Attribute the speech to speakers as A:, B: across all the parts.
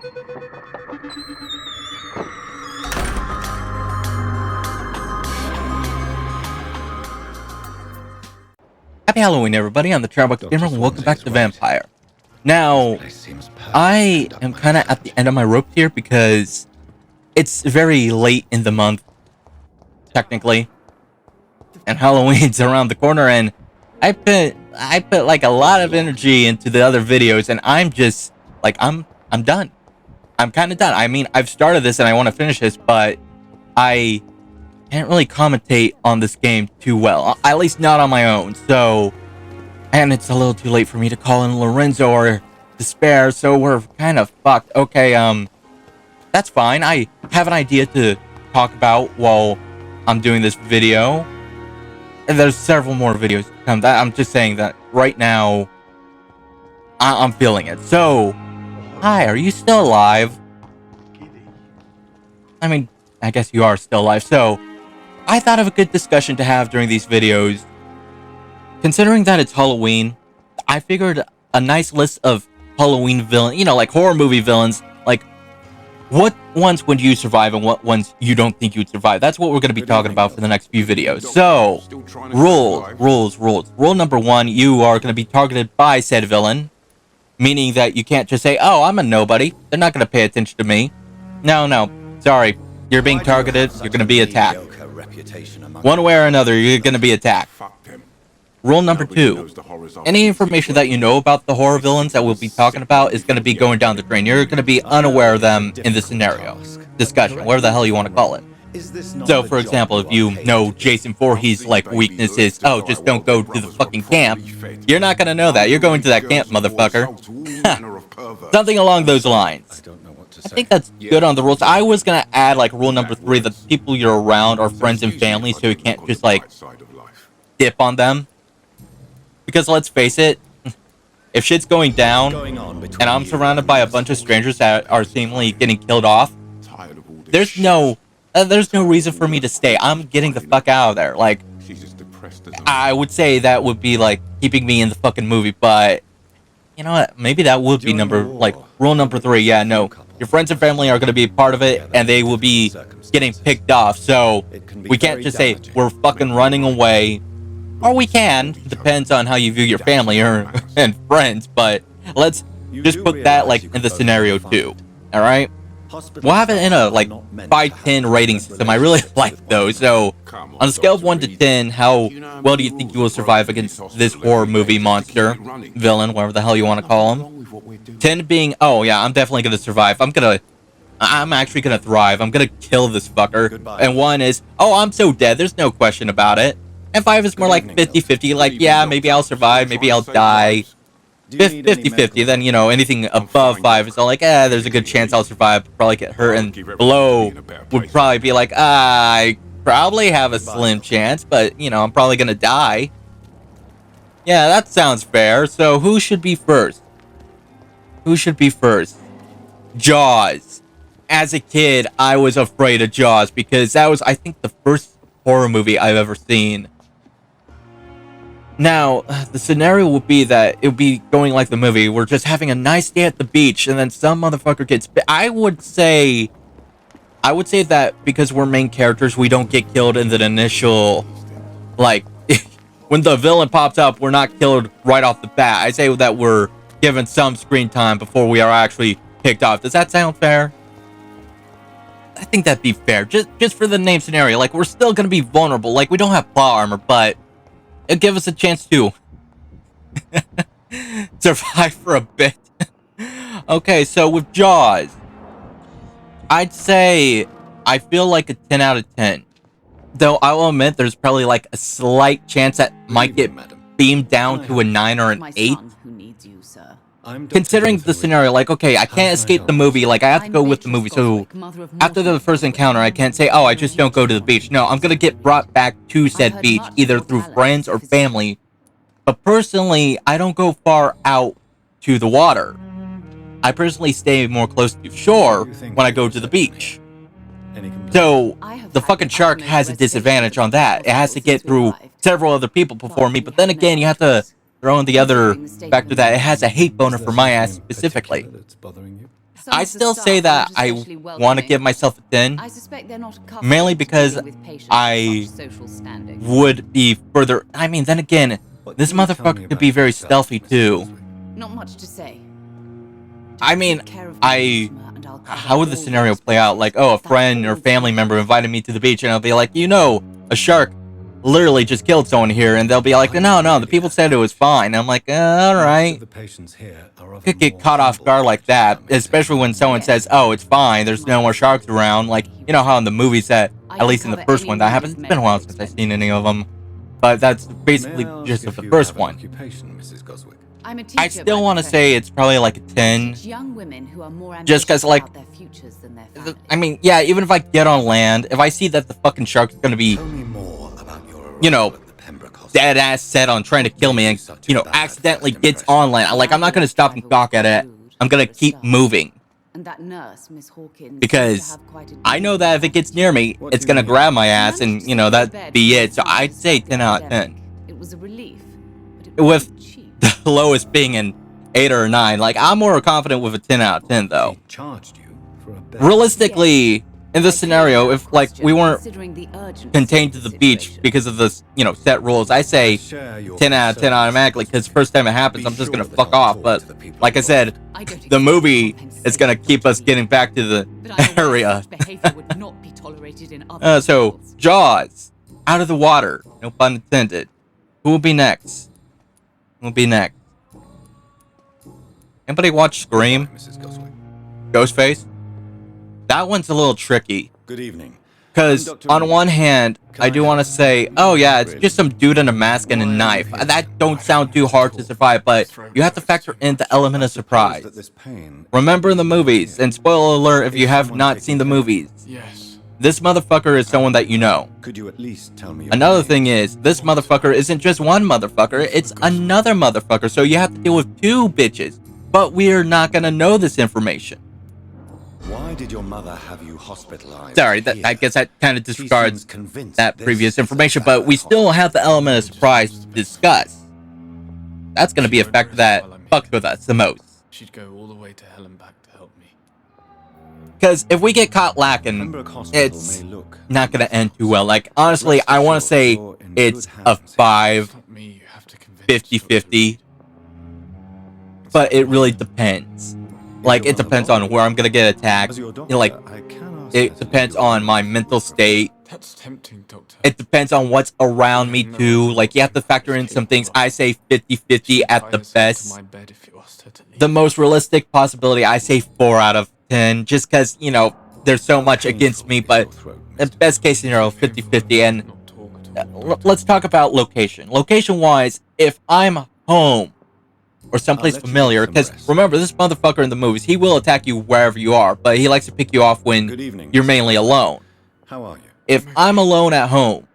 A: Happy Halloween, everybody. I'm the Travelbox Gamer, and welcome back to Vampyr. Now, I am kind of at the end of my rope here because it's very late in the month, technically, and Halloween's around the corner. And I put like a lot of energy into the other videos, and I'm just like I'm done. I'm kind of done. I mean, I've started this and I want to finish this, but I can't really commentate on this game too well, at least not on my own. So, and it's a little too late for me to call in Lorenzo or Despair, so we're kind of fucked. Okay, that's fine. I have an idea to talk about while I'm doing this video, and there's several more videos to come. I'm just saying that right now I'm feeling it. So, hi, are you still alive? I mean, I guess you are still alive. So I thought of a good discussion to have during these videos. Considering that it's Halloween, I figured a nice list of Halloween villains, you know, like horror movie villains, like what ones would you survive and what ones you don't think you'd survive. That's what we're going to be talking about for the next few videos. So, rules. Rule number one, you are going to be targeted by said villain, meaning that you can't just say, oh, I'm a nobody. They're not going to pay attention to me. No, sorry. You're being targeted, you're going to be attacked. One way or another, you're going to be attacked. Rule number two, any information that you know about the horror villains that we'll be talking about is going to be going down the drain. You're going to be unaware of them in the scenario, discussion, whatever the hell you want to call it. So, for example, if you know Jason Voorhees' like weakness is, oh, just don't go to the fucking camp, you're not going to know that. You're going to that camp, motherfucker. Something along those lines. I think that's good on the rules. I was going to add, like, rule number three, that the people you're around are friends and family, so you can't just, like, dip on them. Because, let's face it, if shit's going down, and I'm surrounded by a bunch of strangers that are seemingly getting killed off, there's no reason for me to stay. I'm getting the fuck out of there. Like, I would say that would be, like, keeping me in the fucking movie, but you know what? Maybe that would be rule number three. Yeah, no. Your friends and family are going to be a part of it, and they will be getting picked off. So, we can't just say, we're fucking running away. Or we can. Depends on how you view your family and friends. But let's just put that, like, in the scenario, too. Alright? We'll have it in a, like, 5-10 rating system. I really like those. So, on a scale of 1 to 10, how well do you think you will survive against this horror movie monster, villain, whatever the hell you want to call him? 10 being, oh yeah, I'm definitely going to survive. I'm actually going to thrive. I'm going to kill this fucker. And 1 is, oh, I'm so dead. There's no question about it. And 5 is more like 50-50. Like, yeah, maybe I'll survive. Maybe I'll die. 50-50. Then, you know, anything above 5 is all like, there's a good chance I'll survive. Probably get hurt. And below would probably be like, I probably have a slim chance. But, you know, I'm probably going to die. Yeah, that sounds fair. So, who should be first? Who should be first? Jaws. As a kid, I was afraid of Jaws because that was, I think, the first horror movie I've ever seen. Now, the scenario would be that it would be going like the movie. We're just having a nice day at the beach, and then some motherfucker gets bit. I would say that because we're main characters, we don't get killed in the initial, like, when the villain pops up, we're not killed right off the bat. I say that we're given some screen time before we are actually picked off. Does that sound fair? I think that'd be fair. Just for the name scenario. Like, we're still gonna be vulnerable. Like, we don't have plot armor, but it'll give us a chance to survive for a bit. Okay, so with Jaws, I'd say I feel like a 10 out of 10. Though I will admit there's probably like a slight chance that might get beamed down to a 9 or an 8. Considering the scenario, like, okay, I can't escape the movie, like, I have to go with the movie, so after the first encounter, I can't say, oh, I just don't go to the beach. No, I'm gonna get brought back to said beach, either through friends or family, but personally, I don't go far out to the water. I personally stay more close to shore when I go to the beach. So, the fucking shark has a disadvantage on that. It has to get through several other people before me, but then again, you have to throw in the other factor that it has a hate boner for my ass specifically. I still say that I want to give myself a 10, mainly because I would be further. I mean, then again, this motherfucker could be very stealthy too.
B: Not much to say.
A: I mean, how would the scenario play out? Like, oh, a friend or family member invited me to the beach, and I'll be like, you know, a shark literally just killed someone here, and they'll be like, no, the people said it was fine. And I'm like, all right. Could get caught off guard like that, especially when someone says, oh, it's fine, there's no more sharks around. Like, you know how in the movies that, at least in the first one, that happens. It's been a while since I've seen any of them, but that's basically just of the first one. I still want to say it's probably like a 10. Just because, like, I mean, yeah, even if I get on land, if I see that the fucking shark's gonna be, you know, dead ass set on trying to kill me and, you know, accidentally gets on land, like, I'm not gonna stop and gawk at it. I'm gonna keep moving. Because I know that if it gets near me, it's gonna grab my ass and, you know, that'd be it. So I'd say 10 out of 10. With the lowest being an 8 or a 9. Like, I'm more confident with a 10 out of 10, though. Realistically, in this scenario, if, like, we weren't contained to the beach because of this, you know, set rules, I say 10 out of 10 automatically, because first time it happens, I'm just gonna fuck off. But, like I said, the movie is gonna keep us getting back to the area. So, Jaws, out of the water, no pun intended. Who will be next? Who will be next? Anybody watch Scream? Ghostface? That one's a little tricky.
C: Good evening.
A: Because on one hand, I do want to say, oh yeah, it's just some dude in a mask and a knife. That don't sound too hard to survive, but you have to factor in the element of surprise. Remember in the movies, and spoiler alert if you have not seen the movies, this motherfucker is someone that you know.
C: Could you at least tell me?
A: Another thing is, this motherfucker isn't just one motherfucker, it's another motherfucker, so you have to deal with two bitches. But we're not gonna know this information.
C: Why did your mother have you hospitalized?
A: Sorry, I guess that kind of disregards that previous information, but we still have the element of surprise to discuss. That's gonna be a factor that fucks with us the most.
D: She'd go all the way to hell and back to help me.
A: Because if we get caught lacking, it's not gonna end too well. Like, honestly, I want to say it's a 5, 50-50. But it really depends. Like, it depends on where I'm gonna get attacked. You know, like, it depends on my mental state.
D: That's tempting, Doctor.
A: It depends on what's around me too. Like, you have to factor in some things. I say 50-50 at the best. The most realistic possibility, I say 4 out of 10. Just because, you know, there's so much against me. But the best case scenario, 50-50. And let's talk about location. Location-wise, if I'm home, or someplace familiar, because remember, this motherfucker in the movies, he will attack you wherever you are, but he likes to pick you off when you're mainly alone.
C: How are you?
A: If I'm alone at home,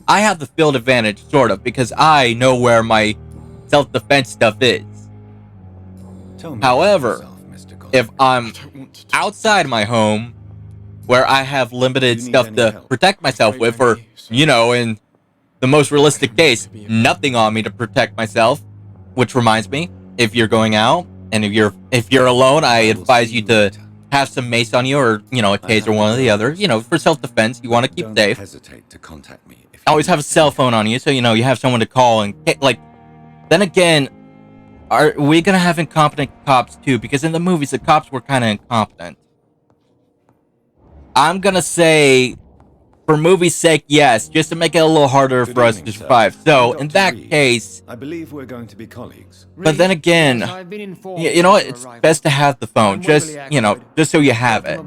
A: I have the field advantage, sort of, because I know where my self-defense stuff is. However, if I'm outside my home, where I have limited stuff to protect myself with, or, you know, in the most realistic case, nothing on me to protect myself. Which reminds me, if you're going out and if you're alone, I advise you to have some mace on you, or, you know, a taser, one or the other. You know, for self-defense, you want to keep safe.
C: Hesitate to contact me.
A: Always have a cell phone on you, so you know you have someone to call. And like, then again, are we gonna have incompetent cops too? Because in the movies, the cops were kind of incompetent. I'm gonna say, for movie's sake, yes, just to make it a little harder for us to survive. So, in that case,
C: I believe we're going to be colleagues.
A: But then again, you know what? It's best to have the phone, just, you know, just so you have it.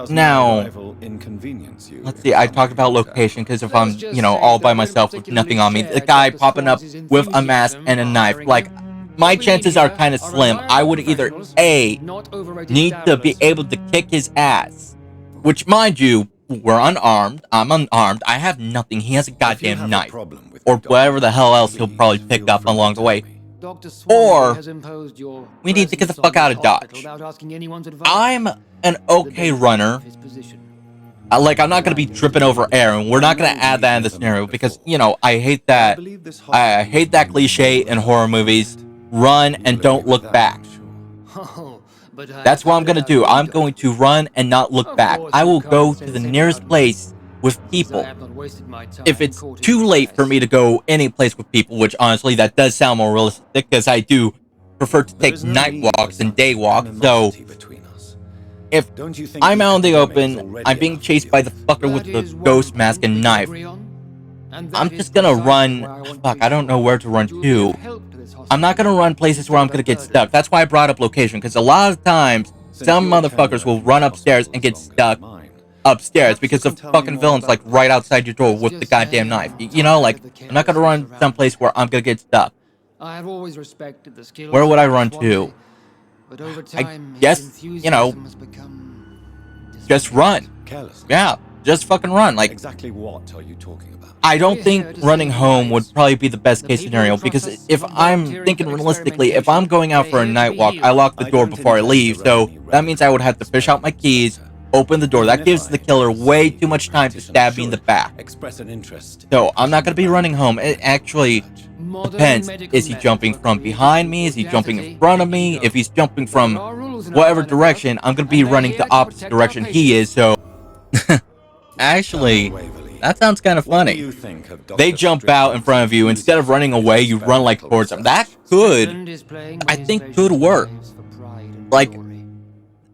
A: Now, let's see, I talked about location, because if I'm, you know, all by myself with nothing on me, the guy popping up with a mask and a knife, like, my chances are kind of slim. I would either A, need to be able to kick his ass, which, mind you, we're unarmed, I'm unarmed, I have nothing, he has a goddamn knife, or whatever the hell else he'll probably pick up along the way. Or, we need to get the fuck out of Dodge. I'm an okay runner, Like, I'm not gonna be tripping over air, and we're not gonna add that in the scenario because, you know, I hate that. I hate that cliche in horror movies. Run and don't look back. That's what I'm gonna do. I'm going to run and not look back. I will go to the nearest place with people. If it's too late for me to go any place with people, which honestly that does sound more realistic because I do prefer to take night walks than day walks. So if I'm out in the open, I'm being chased by the fucker with the ghost mask and knife, I'm just gonna run. Fuck, I don't know where to run to. I'm not gonna run places where I'm gonna get stuck. That's why I brought up location, because a lot of times some motherfuckers will run upstairs and get stuck upstairs because the fucking villain's like right outside your door with the goddamn knife. You know, like, I'm not gonna run someplace where I'm gonna get stuck. Where would I run to? I guess, you know, just run. Yeah, just fucking run. Like,
C: exactly what are you talking about?
A: I don't think running home would probably be the best case scenario, because if I'm thinking realistically, if I'm going out for a night walk, I lock the door before I leave, so that means I would have to fish out my keys, open the door. That gives the killer way too much time to stab me in the back.
C: Express an interest.
A: So I'm not going to be running home. It actually depends. Is he jumping from behind me? Is he jumping in front of me? If he's jumping from whatever direction, I'm going to be running the opposite direction he is, so... Actually, that sounds kind of funny. They jump out in front of you. Instead of running away, you run like towards them. That could, I think, could work. Like,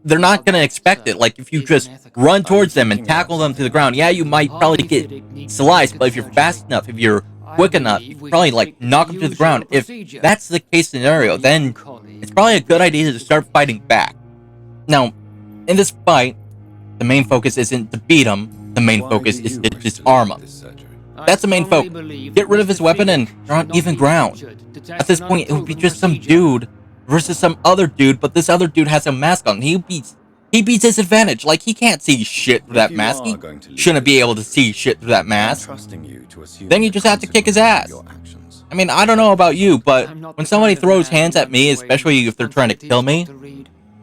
A: they're not going to expect it. Like, if you just run towards them and tackle them to the ground, yeah, you might probably get sliced, but if you're fast enough, if you're quick enough, you can probably, like, knock them to the ground. If that's the case scenario, then it's probably a good idea to start fighting back. Now, in this fight, the main focus isn't to beat him. The main focus is to disarm him. That's the main focus. Get rid of his weapon and you're on even ground. At this point, it would be just some dude versus some other dude, but this other dude has a mask on. He beats his advantage. Like, he can't see shit through that mask. He shouldn't be able to see shit through that mask. Then you just have to kick his ass. I mean, I don't know about you, but when somebody throws hands at me, especially if they're trying to kill me,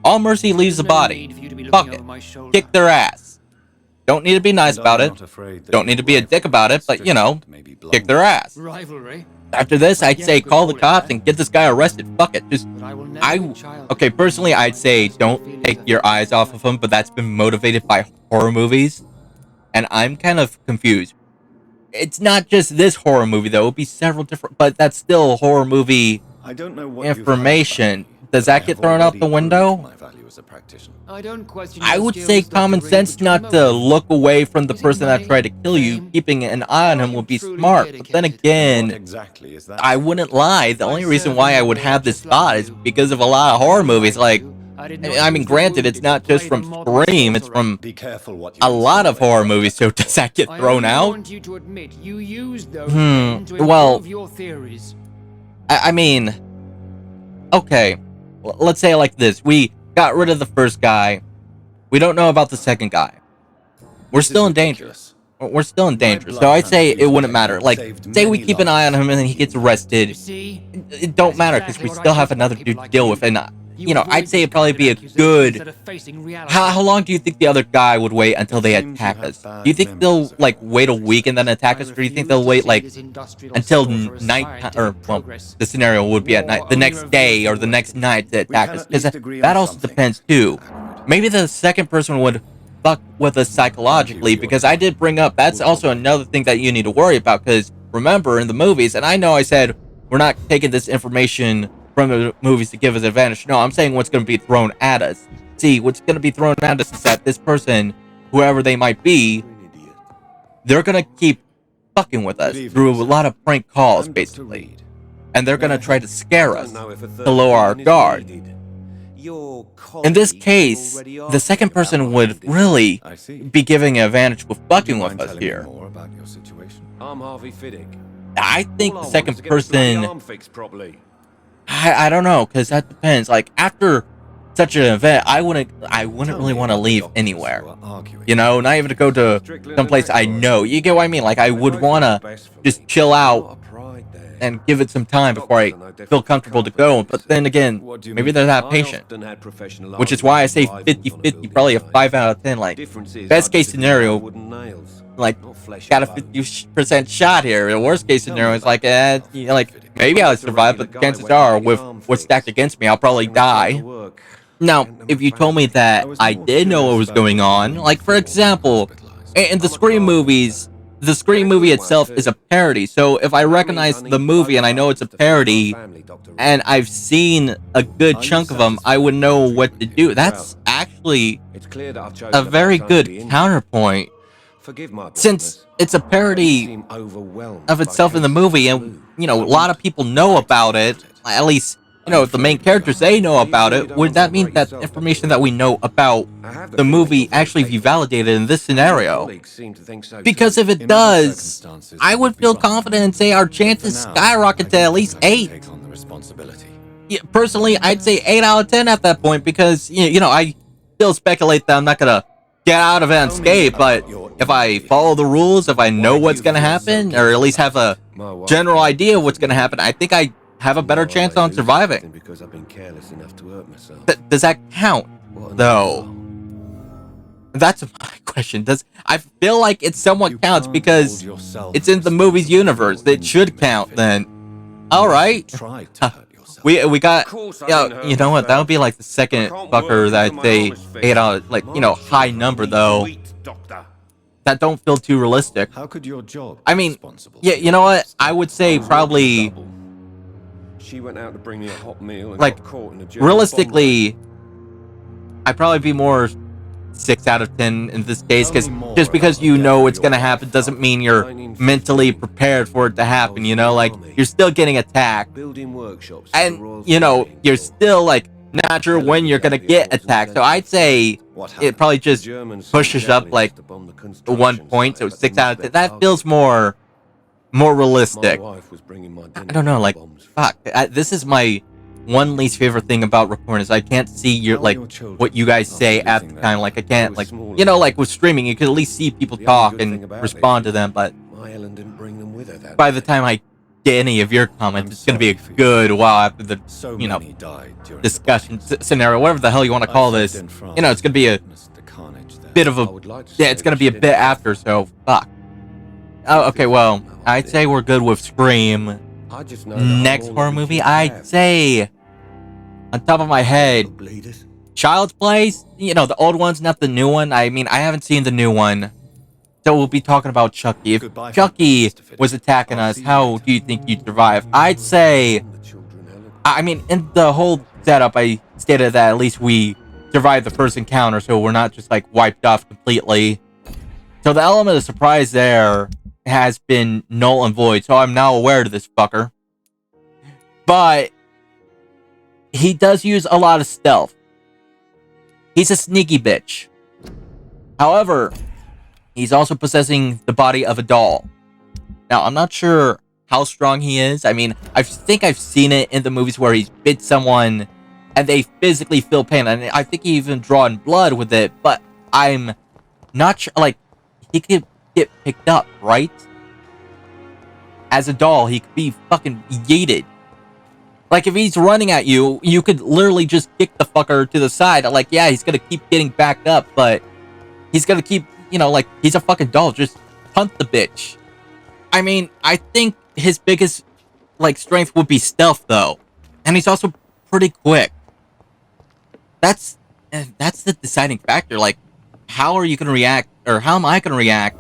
A: all mercy leaves the body. Fuck it. Kick their ass. Don't need to be nice about it. Don't need to be a dick about it, but, you know, kick their ass. After this, I'd say call the cops and get this guy arrested. Fuck it. Okay, personally, I'd say don't take your eyes off of him, but that's been motivated by horror movies. And I'm kind of confused. It's not just this horror movie, though. It would be several different, but that's still horror movie information. Does that get thrown out the window? I would say common sense not to look away from the person that tried to kill you. Keeping an eye on him would be smart. But then again, I wouldn't lie. The only reason why I would have this thought is because of a lot of horror movies. Like, I mean, granted, it's not just from Scream. It's from a lot of horror movies. So does that get thrown out? Well, I mean, okay. Let's say it like this. We got rid of the first guy. We don't know about the second guy. We're still in danger. We're still in danger. So I'd say it wouldn't matter. Like, say we keep an eye on him and then he gets arrested. It don't matter because we still have another dude to deal with. And, you know, I'd say it'd probably be a good... How long do you think the other guy would wait until they attack us? Do you think they'll, like, wait a week and then attack us? Or do you think they'll wait, like, until night, or, well, the scenario would be at night, the next day or the next night to attack us? Because that also depends, too. Maybe the second person would fuck with us psychologically, because I did bring up, that's also another thing that you need to worry about, because remember, in the movies, and I know I said we're not taking this information from the movies to give us advantage. No, I'm saying what's going to be thrown at us. See, what's going to be thrown at us is that this person, whoever they might be, they're going to keep fucking with us through a lot of prank calls, basically. And they're going to try to scare us to lower our guard. In this case, the second person would really be giving an advantage with fucking with us here. I think the second person... I don't know, because that depends. Like, after such an event, I wouldn't really want to leave anywhere. You know, not even to go to someplace I know. You get what I mean? Like, I would want to just chill out and give it some time before I feel comfortable to go. But then again, maybe they're not patient. Which is why I say 50-50, probably a 5 out of 10. Like, best case scenario, like, got a 50% shot here. The worst case scenario is like, like, maybe I'll survive, but chances are, with what's stacked against me, I'll probably die. Now, if you told me that I did know what was going on, like, for example, in the Scream movies, the Scream movie itself is a parody. So if I recognize the movie and I know it's a parody, and I've seen a good chunk of them, I would know what to do. That's actually a very good counterpoint. Since it's a parody of itself in the movie, and, you know, a lot of people know about it, at least, you know, if the main characters, they know about it, would that mean that information that we know about the movie actually be validated in this scenario? Because if it does, I would feel confident and say our chances skyrocket to at least 8. Yeah, personally, I'd say 8 out of 10 at that point, because, you know, I still speculate that I'm not gonna get out of it unscathed, but if I follow the rules, if I know what's gonna happen, or at least have a general idea of what's gonna happen, I think I have a better chance on surviving. Does that count, though? That's my question. I feel like it somewhat counts because it's in the movie's universe. It should count then. All right. We got, you know what? That would be like the second fucker that I'd say 8 out of, like, you know, high number though. That don't feel too realistic.
C: How could your job?
A: I mean, yeah, you know what? I would say probably.
C: She went out to bring me a hot meal and
A: like,
C: got caught in a German
A: realistically, I'd probably be more 6 out of 10 in this case, because just because you know it's gonna happen doesn't mean you're mentally prepared for it to happen, you know? Like, you're still getting attacked, and, you know, you're still, like, not sure when you're gonna get attacked, so I'd say it probably just pushes up, like, 1 point, so 6 out of 10. That feels more realistic. I don't know, like, fuck, this is my one least favorite thing about recording is I can't see your, like, what you guys say at the time. Like, I can't, like, you know, like with streaming, you can at least see people talk and respond to them, but by the time I get any of your comments, it's gonna be a good while after the, you know, discussion scenario, whatever the hell you want to call this. You know, it's gonna be a bit of a, yeah, it's gonna be a bit after, so fuck. Oh, okay, well, I'd say we're good with Scream. Next horror movie, I'd say, on top of my head, Child's Play. You know, the old ones, not the new one. I mean, I haven't seen the new one. So we'll be talking about Chucky. If Chucky was attacking us, how do you think you'd survive? I'd say, I mean, in the whole setup, I stated that at least we survived the first encounter, so we're not just, like, wiped off completely. So the element of surprise there has been null and void, so I'm now aware of this fucker. But he does use a lot of stealth. He's a sneaky bitch. However, he's also possessing the body of a doll. Now, I'm not sure how strong he is. I mean, I think I've seen it in the movies where he's bit someone and they physically feel pain, and I think he even drawn blood with it, but I'm not sure, like, he could get picked up, right? As a doll, he could be fucking yeeted. Like, if he's running at you, you could literally just kick the fucker to the side. Like, yeah, he's gonna keep getting backed up, but he's gonna keep, you know, like, he's a fucking doll. Just punt the bitch. I mean, I think his biggest, like, strength would be stealth, though. And he's also pretty quick. That's the deciding factor. Like, how are you gonna react, or how am I gonna react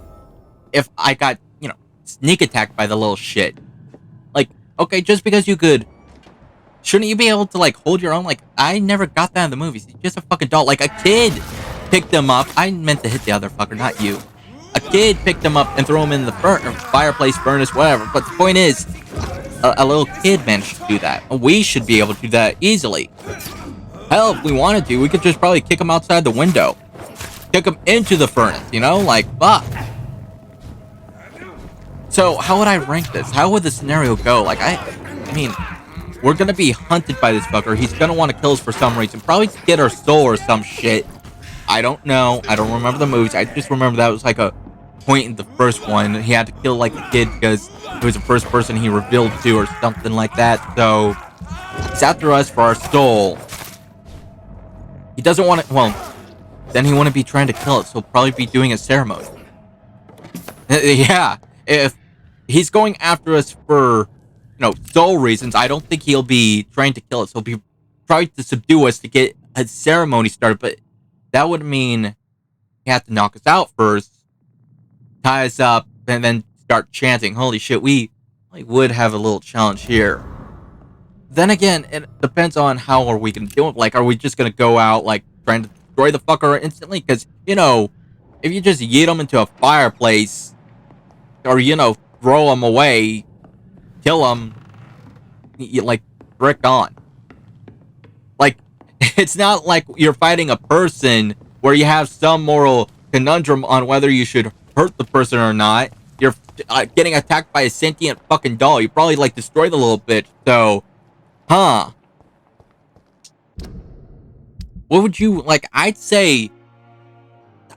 A: if I got, you know, sneak attacked by the little shit? Like, okay, just because you could, shouldn't you be able to, like, hold your own? Like, I never got that in the movies. He's just a fucking doll. Like, a kid picked him up. I meant to hit the other fucker, not you. A kid picked him up and threw him in the fireplace, furnace, whatever. But the point is, a little kid managed to do that. We should be able to do that easily. Hell, if we wanted to, we could just probably kick him outside the window. Kick him into the furnace, you know? Like, fuck. So, how would I rank this? How would the scenario go? Like, I mean, we're gonna be hunted by this fucker. He's gonna want to kill us for some reason. Probably to get our soul or some shit. I don't know. I don't remember the movies. I just remember that was like a point in the first one. He had to kill like the kid because it was the first person he revealed to or something like that. So he's after us for our soul. He doesn't want to, well, then he wouldn't be trying to kill us. He'll probably be doing a ceremony. Yeah, if he's going after us for, soul reasons, I don't think he'll be trying to kill us. He'll be trying to subdue us to get a ceremony started, but that would mean he had to knock us out first, tie us up, and then start chanting. Holy shit, we would have a little challenge here. Then again, it depends on how are we going to do it. Like, are we just going to go out, like, trying to destroy the fucker instantly? Because, if you just yeet him into a fireplace, or, throw him away, kill him, frick on. Like, it's not like you're fighting a person where you have some moral conundrum on whether you should hurt the person or not. You're getting attacked by a sentient fucking doll. You probably, destroy the little bitch. So, what would you, I'd say,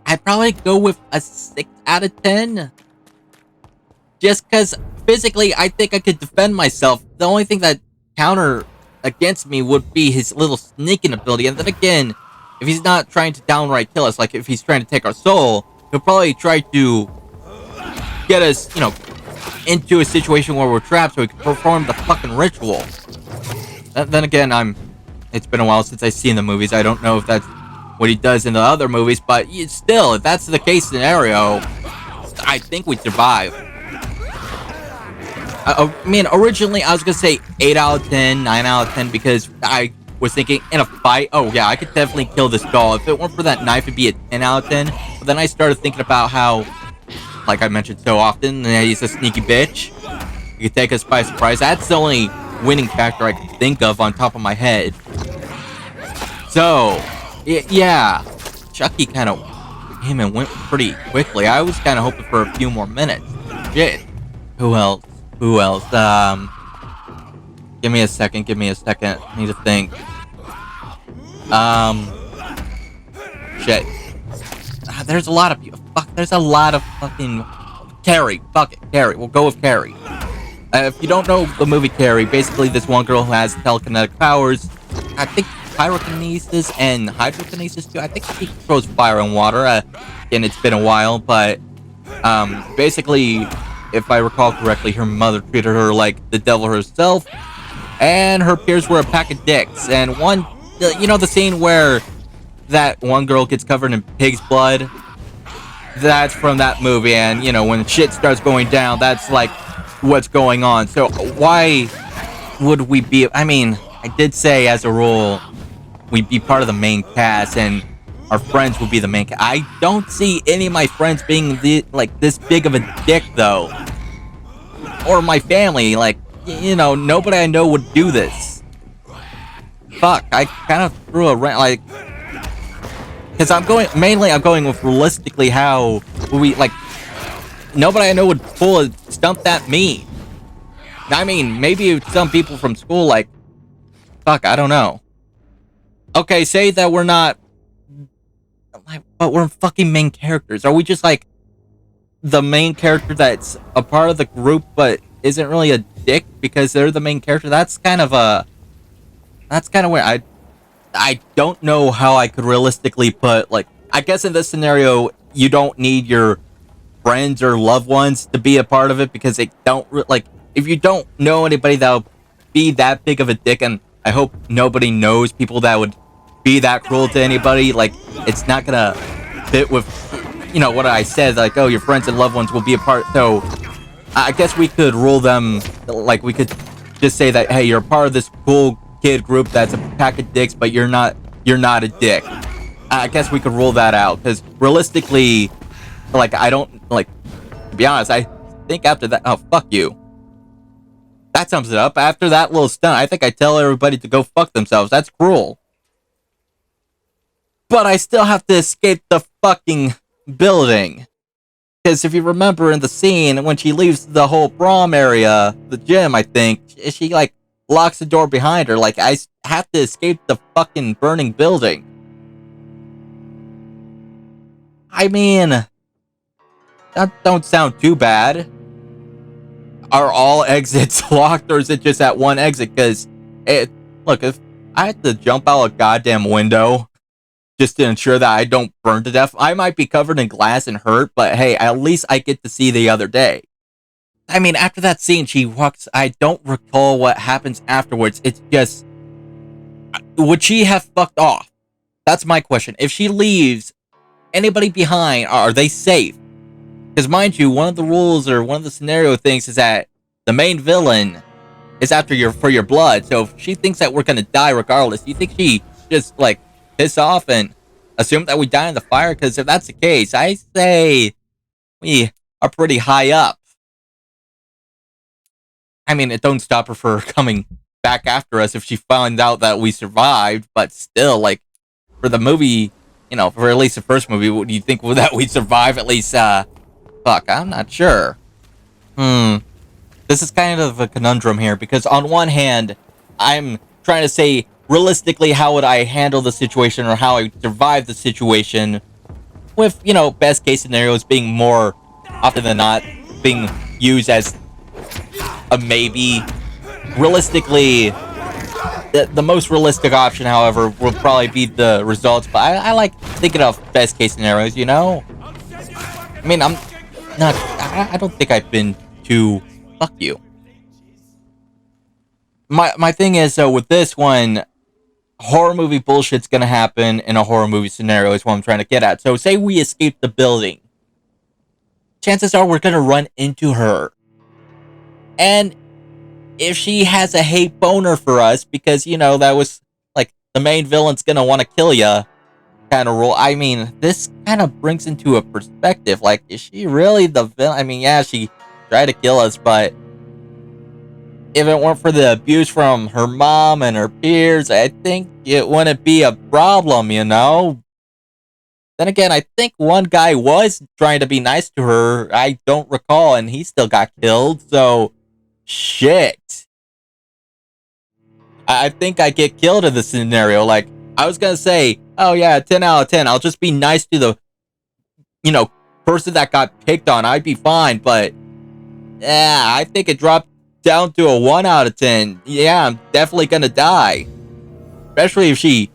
A: I'd probably go with a 6 out of 10. Just because, physically, I think I could defend myself. The only thing that counter against me would be his little sneaking ability. And then again, if he's not trying to downright kill us, like if he's trying to take our soul, he'll probably try to get us, into a situation where we're trapped so we can perform the fucking ritual. Then again, it's been a while since I've seen the movies. I don't know if that's what he does in the other movies, but still, if that's the case scenario, I think we'd survive. I mean, originally I was gonna say 8 out of 10, 9 out of 10, because I was thinking in a fight, oh yeah, I could definitely kill this doll. If it weren't for that knife, it'd be a 10 out of 10. But then I started thinking about how, like I mentioned so often, he's a sneaky bitch. He could take us by surprise. That's the only winning factor I can think of on top of my head. So, yeah, Chucky kind of came and went pretty quickly. I was kind of hoping for a few more minutes. Shit. Who else? Give me a second. I need to think. Shit. There's a lot of people. Fuck, there's a lot of fucking... Carrie. Fuck it, Carrie. We'll go with Carrie. If you don't know the movie Carrie, basically this one girl who has telekinetic powers. I think pyrokinesis and hydrokinesis too. I think she controls fire and water. Again, it's been a while, but... basically... If I recall correctly, her mother treated her like the devil herself, and her peers were a pack of dicks. And the scene where that one girl gets covered in pig's blood, that's from that movie. And, when shit starts going down, that's like what's going on. So why would we be, I mean, I did say as a rule, we'd be part of the main cast, and our friends would be the main cast. I don't see any of my friends being this big of a dick, though. Or my family, nobody I know would do this. Fuck, I kind of threw a rant, because I'm going with realistically how we, nobody I know would pull a stunt that mean. I mean, maybe some people from school, fuck, I don't know. Okay, say that we're not, but we're fucking main characters. Are we just, the main character that's a part of the group but isn't really a dick because they're the main character? That's kind of weird. I don't know how I could realistically put, I guess in this scenario you don't need your friends or loved ones to be a part of it, because they don't if you don't know anybody that'll be that big of a dick, and I hope nobody knows people that would be that cruel to anybody, it's not gonna fit with what I said, oh, your friends and loved ones will be a part. So I guess we could rule them, we could just say that, hey, you're a part of this cool kid group that's a pack of dicks, but you're not a dick. I guess we could rule that out, because realistically, I don't, to be honest, I think after that, oh, fuck you. That sums it up. After that little stunt, I think I tell everybody to go fuck themselves. That's cruel. But I still have to escape the fucking building. Because if you remember in the scene, when she leaves the whole prom area, the gym, I think, she, locks the door behind her. I have to escape the fucking burning building. I mean, that don't sound too bad. Are all exits locked, or is it just at one exit? Because, look, if I had to jump out a goddamn window just to ensure that I don't burn to death, I might be covered in glass and hurt, but hey, at least I get to see the other day. I mean, after that scene, she walks. I don't recall what happens afterwards. It's just, would she have fucked off? That's my question. If she leaves anybody behind, are they safe? Because mind you, one of the rules or one of the scenario things is that the main villain is after your blood. So if she thinks that we're gonna die regardless, do you think she just like piss off and assume that we die in the fire? Because if that's the case, I say we are pretty high up. I mean, it don't stop her for coming back after us if she finds out that we survived. But still, like, for the movie, you know, for at least the first movie, what do you think that we'd survive at least? Fuck, I'm not sure. This is kind of a conundrum here, because on one hand, I'm trying to say, realistically, how would I handle the situation or how I would survive the situation with, you know, best case scenarios being more often than not being used as a maybe. Realistically, the most realistic option, however, will probably be the results, but I like thinking of best case scenarios, you know? I mean, I don't think I've been too fuck you. My thing is, though, with this one, horror movie bullshit's gonna happen in a horror movie scenario is what I'm trying to get at. So say we escape the building. Chances are we're gonna run into her. And if she has a hate boner for us, because, you know, that was, like, the main villain's gonna want to kill ya kind of rule. I mean, this kind of brings into a perspective, like, is she really the villain? I mean, yeah, she tried to kill us, but if it weren't for the abuse from her mom and her peers, I think it wouldn't be a problem, you know? Then again, I think one guy was trying to be nice to her, I don't recall, and he still got killed, so shit. I think I get killed in this scenario. Like, I was gonna say, oh yeah, 10 out of 10. I'll just be nice to the, you know, person that got picked on. I'd be fine, but yeah, I think it dropped down to a 1 out of 10. Yeah, I'm definitely gonna die. Especially if she,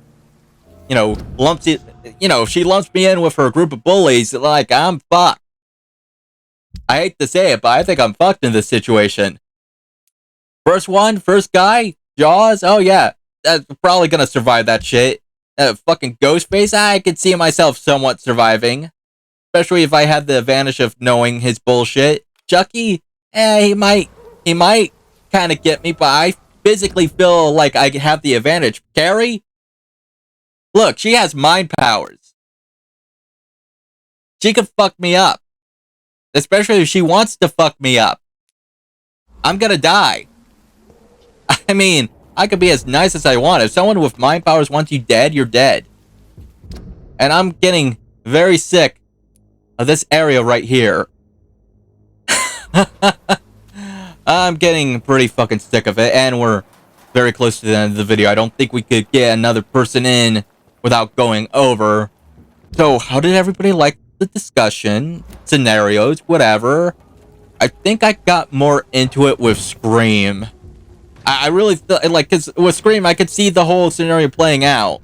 A: you know, lumps it, you know, if she lumps me in with her group of bullies, like, I'm fucked. I hate to say it, but I think I'm fucked in this situation. First guy, Jaws, oh yeah, that's probably gonna survive that shit. Fucking Ghostface, I could see myself somewhat surviving. Especially if I had the advantage of knowing his bullshit. Chucky, he might kind of get me, but I physically feel like I have the advantage. Carrie? Look, she has mind powers. She could fuck me up. Especially if she wants to fuck me up. I'm gonna die. I mean, I could be as nice as I want. If someone with mind powers wants you dead, you're dead. And I'm getting very sick of this area right here. I'm getting pretty fucking sick of it, and we're very close to the end of the video. I don't think we could get another person in without going over. So, how did everybody like the discussion? Scenarios, whatever. I think I got more into it with Scream. I really feel like, because with Scream, I could see the whole scenario playing out.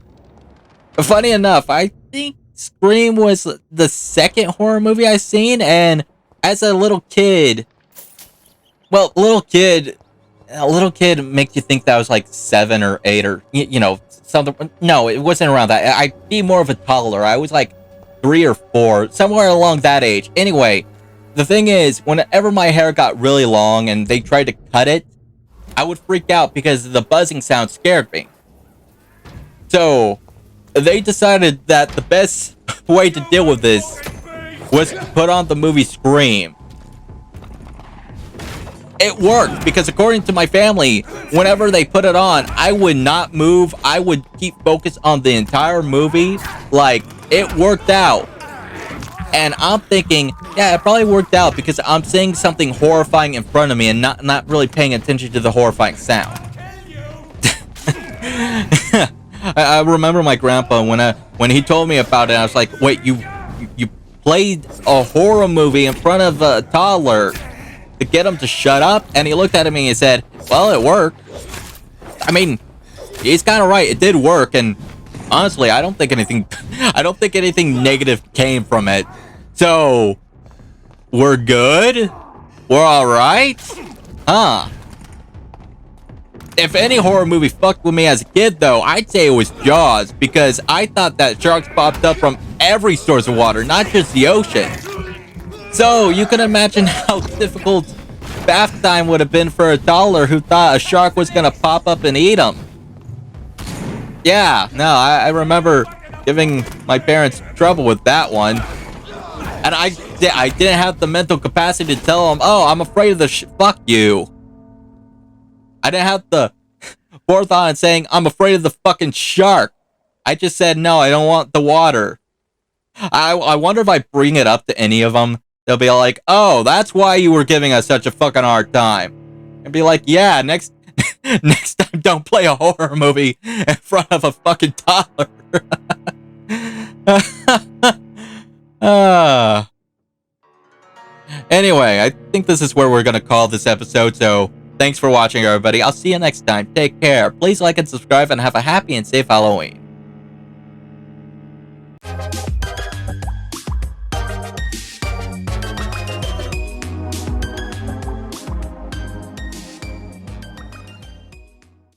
A: Funny enough, I think Scream was the second horror movie I've seen, and as a little kid, well, a little kid makes you think that I was like 7 or 8 or, you know, something. No, it wasn't around that. I'd be more of a toddler. I was like 3 or 4, somewhere along that age. Anyway, the thing is, whenever my hair got really long and they tried to cut it, I would freak out because the buzzing sound scared me. So, they decided that the best way to deal with this was to put on the movie Scream. It worked, because according to my family, whenever they put it on, I would not move. I would keep focused on the entire movie. Like, it worked out. And I'm thinking, yeah, it probably worked out because I'm seeing something horrifying in front of me and not really paying attention to the horrifying sound. I remember my grandpa when he told me about it. I was like, wait, you played a horror movie in front of a toddler to get him to shut up, and he looked at me and said, well, it worked. I mean, he's kind of right. It did work, and honestly, I don't think anything negative came from it. So, we're good? We're alright? Huh. If any horror movie fucked with me as a kid, though, I'd say it was Jaws, because I thought that sharks popped up from every source of water, not just the ocean. So, you can imagine how difficult bath time would have been for a toddler who thought a shark was gonna pop up and eat him. Yeah, no, I remember giving my parents trouble with that one. And I didn't have the mental capacity to tell them, oh, I'm afraid of the fuck you. I didn't have the forethought in saying, I'm afraid of the fucking shark. I just said, no, I don't want the water. I wonder if I bring it up to any of them, they'll be like, oh, that's why you were giving us such a fucking hard time. And be like, yeah, next time don't play a horror movie in front of a fucking toddler. Anyway, I think this is where we're gonna call this episode, so thanks for watching, everybody. I'll see you next time. Take care. Please like and subscribe, and have a happy and safe Halloween.